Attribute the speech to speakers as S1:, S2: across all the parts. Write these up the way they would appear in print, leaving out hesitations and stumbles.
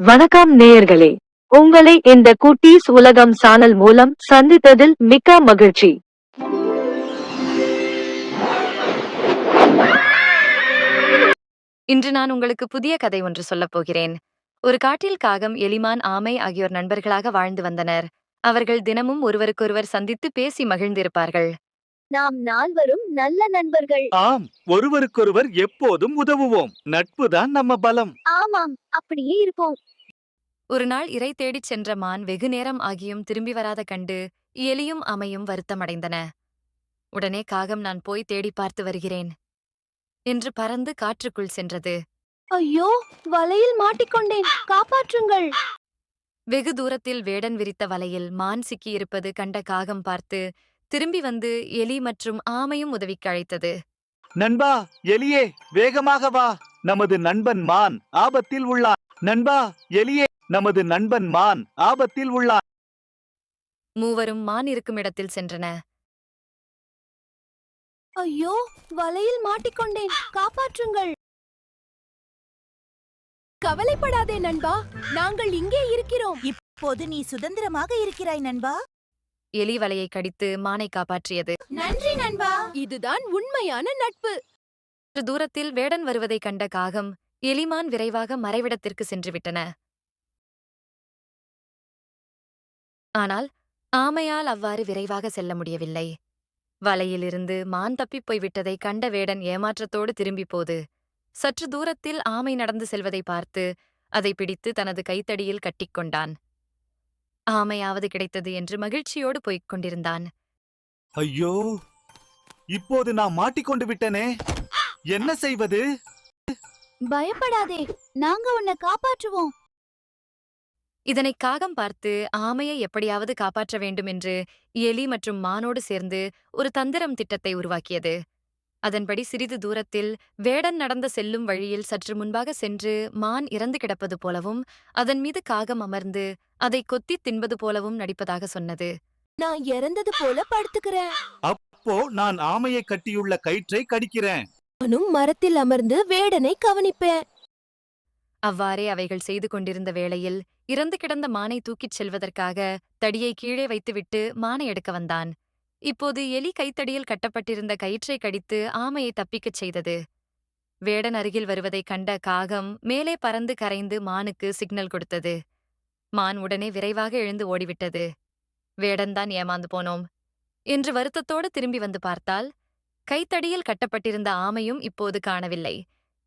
S1: வணக்கம் நேயர்களே, உங்களை இந்த குட்டீஸ் உலகம் சேனல் மூலம் சந்தித்ததில் மிக்க மகிழ்ச்சி.
S2: இன்று நான் உங்களுக்கு புதிய கதை ஒன்று சொல்லப் போகிறேன். ஒரு காட்டில் காகம், எலிமான், ஆமை ஆகியோர் நண்பர்களாக வாழ்ந்து வந்தனர். அவர்கள் தினமும் ஒருவருக்கொருவர் சந்தித்து பேசி மகிழ்ந்திருப்பார்கள்.
S3: நாம் நால்வரும் நல்ல நண்பர்கள்.
S4: ஆம், ஒருவருக்கொருவர் எப்போதும் உதவுவோம். நட்புதான் நம்ம பலம்.
S3: ஆமாம், அப்படியே இருப்போம்.
S2: ஒரு நாள் இரை தேடிச் சென்ற மான் வெகு நேரம் ஆகியும் திரும்பி வராத கண்டு எலியும் ஆமையும் வருத்தமடைந்தன. உடனே காகம், நான் போய் தேடி பார்த்து வருகிறேன் என்று பறந்து காற்றுக்குள் சென்றது.
S3: ஐயோ, வலையில் மாட்டிக்கொண்டேன், காப்பாற்றுங்கள்.
S2: வெகு தூரத்தில் வேடன் விரித்த வலையில் மான் சிக்கியிருப்பது கண்ட காகம் பார்த்து திரும்பி வந்து எலி மற்றும் ஆமையும் உதவிக்கு அழைத்தது.
S4: நண்பா, எலியே, வேகமாக வா. நமது நண்பன் மான் ஆபத்தில் உள்ளான். நண்பா, எலியே, நமது நண்பன் மான் ஆபத்தில் உள்ளான்.
S2: மூவரும் மான் இருக்கும் இடத்தில் சென்றன.
S3: ஐயோ, வலையில் மாட்டிக்கொண்டேன், காப்பாற்றுங்கள். கவலைப்படாதே நண்பா, நாங்கள் இங்கே இருக்கிறோம்.
S5: இப்போது நீ சுதந்திரமாக இருக்கிறாய் நண்பா.
S2: எலி வலையை கடித்து மானை காப்பாற்றியது.
S3: நன்றி நண்பா, இதுதான் உண்மையான நட்பு.
S2: சற்று தூரத்தில் வேடன் வருவதைக் கண்ட காகம், எலிமான் விரைவாக மறைவிடத்திற்கு சென்றுவிட்டன. ஆனால் ஆமையால் அவ்வாறு விரைவாக செல்ல முடியவில்லை. வலையிலிருந்து மான் தப்பிப் போய்விட்டதைக் கண்ட வேடன் ஏமாற்றத்தோடு திரும்பிப் போது சற்று தூரத்தில் ஆமை நடந்து செல்வதை பார்த்து அதை பிடித்து தனது கைத்தடியில் கட்டிக்கொண்டான். ஆமையாவது கிடைத்தது என்று மகிழ்ச்சியோடு போய்க் கொண்டிருந்தான்.
S4: ஐயோ, இப்போது நான் மாட்டிக்கொண்டு விட்டனே, என்ன செய்வது?
S3: பயப்படாதே, நாங்க உன்னை காப்பாற்றுவோம்.
S2: இதனை காகம் பார்த்து ஆமையை எப்படியாவது காப்பாற்ற வேண்டும் என்று எலி மற்றும் மானோடு சேர்ந்து ஒரு தந்திரம் திட்டத்தை உருவாக்கியது. அதன்படி சிறிது தூரத்தில் வேடன் நடந்த செல்லும் வழியில் சற்று முன்பாக சென்று மான் இறந்து கிடப்பது போலவும் அதன் மீது காகம் அமர்ந்து அதை கொத்தி தின்பது போலவும் நடிப்பதாக சொன்னது.
S3: நான் இறந்தது போல படுத்துக்கிறேன்.
S4: அப்போ நான் ஆமையை கட்டியுள்ள கயிற்றை கடிக்கிறேன்.
S3: நானும் மரத்தில் அமர்ந்து வேடனை கவனிப்பேன்.
S2: அவ்வாறே அவைகள் செய்து கொண்டிருந்த வேளையில் இறந்து கிடந்த மானை தூக்கிச் செல்வதற்காக தடியை கீழே வைத்துவிட்டு மானை எடுக்க வந்தான். இப்போது எலி கைத்தடியில் கட்டப்பட்டிருந்த கயிற்றை கடித்து ஆமையை தப்பிக்கச் செய்தது. வேடன் அருகில் வருவதைக் கண்ட காகம் மேலே பறந்து கரைந்து மானுக்கு சிக்னல் கொடுத்தது. மான் உடனே விரைவாக எழுந்து ஓடிவிட்டது. வேடன்தான் ஏமாந்து போனோம் என்று வருத்தத்தோடு திரும்பி வந்து பார்த்தால் கைத்தடியில் கட்டப்பட்டிருந்த ஆமையும் இப்போது காணவில்லை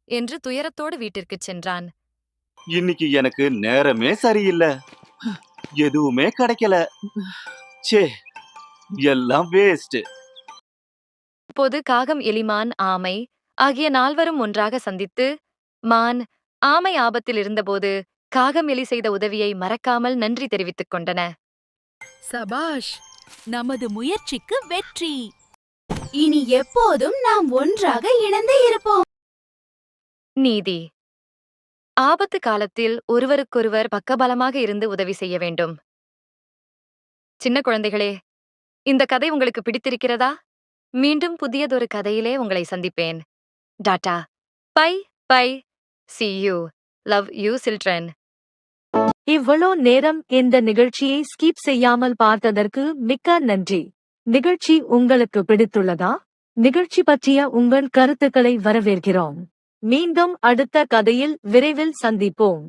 S2: என்று துயரத்தோடு வீட்டிற்குச் சென்றான்.
S4: இன்னைக்கு எனக்கு நேரமே சரியில்லை, எதுவுமே கிடைக்கல. சே, எல்லாம் வேஸ்ட்.
S2: இப்போது காகம், எலிமான், ஆமை ஆகிய நால்வரும் ஒன்றாக சந்தித்து மான், ஆமை ஆபத்தில் இருந்தபோது காகம், எலி செய்த உதவியை மறக்காமல் நன்றி தெரிவித்துக் கொண்டன.
S5: சபாஷ், நமது முயற்சிக்கு வெற்றி.
S3: இனி எப்போதும் நாம் ஒன்றாக இணைந்தே இருப்போம்.
S2: நீதி: ஆபத்து காலத்தில் ஒருவருக்கொருவர் பக்கபலமாக இருந்து உதவி செய்ய வேண்டும். சின்ன குழந்தைகளே, இந்த கதை உங்களுக்கு பிடித்திருக்கிறதா? மீண்டும் புதியதொரு கதையிலே உங்களை சந்திப்பேன். Tata, bye bye, see you, love you children.
S1: இவ்வளோ நேரம் இந்த நிகழ்ச்சியை ஸ்கிப் செய்யாமல் பார்த்ததற்கு மிக்க நன்றி. நிகழ்ச்சி உங்களுக்கு பிடித்துள்ளதா? நிகழ்ச்சி பற்றிய உங்கள் கருத்துக்களை வரவேற்கிறோம். மீண்டும் அடுத்த கதையில் விரைவில் சந்திப்போம்.